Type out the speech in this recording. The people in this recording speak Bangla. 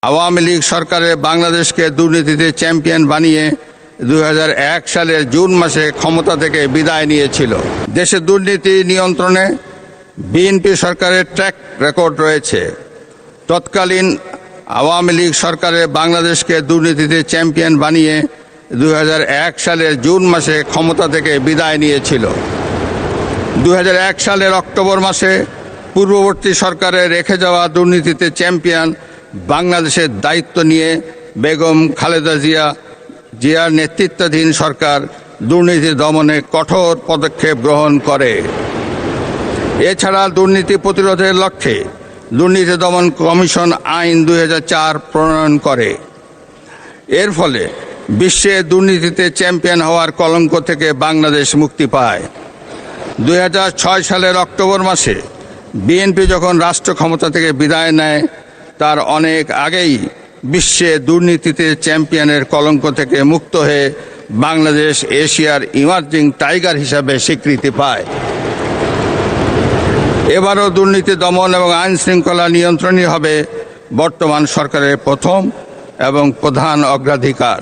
আওয়ামী লীগ সরকারের বাংলাদেশকে দুর্নীতিতে চ্যাম্পিয়ন বানিয়ে 2001 সালের জুন মাসে ক্ষমতা থেকে বিদায় নিয়েছিল। দেশে দুর্নীতি নিয়ন্ত্রণে বিএনপি সরকারের ট্র্যাক রেকর্ড রয়েছে। তৎকালীন আওয়ামী লীগ সরকারের বাংলাদেশকে দুর্নীতিতে চ্যাম্পিয়ন বানিয়ে 2001 সালের জুন মাসে ক্ষমতা থেকে বিদায় নিয়েছিল। 2001 সালের অক্টোবর মাসে পূর্ববর্তী সরকারে রেখে যাওয়া দুর্নীতিতে চ্যাম্পিয়ন বাংলাদেশের দায়িত্ব নিয়ে বেগম খালেদা জিয়ার নেতৃত্বাধীন সরকার দুর্নীতি দমনে কঠোর পদক্ষেপ গ্রহণ করে। এছাড়া দুর্নীতি প্রতিরোধের লক্ষ্যে দুর্নীতি দমন কমিশন আইন 2004 প্রণয়ন করে। এর ফলে বিশ্বে দুর্নীতিতে চ্যাম্পিয়ন হওয়ার কলঙ্ক থেকে বাংলাদেশ মুক্তি পায়। 2006 সালের অক্টোবর মাসে বিএনপি যখন রাষ্ট্র ক্ষমতা থেকে বিদায় নেয়, তার অনেক আগেই বিশ্বে দুর্নীতিতে চ্যাম্পিয়নের কলঙ্ক থেকে মুক্ত হয়ে বাংলাদেশ এশিয়ার ইমার্জিং টাইগার হিসাবে স্বীকৃতি পায়। এবারও দুর্নীতি দমন এবং আইন শৃঙ্খলা নিয়ন্ত্রণই হবে বর্তমান সরকারের প্রথম এবং প্রধান অগ্রাধিকার।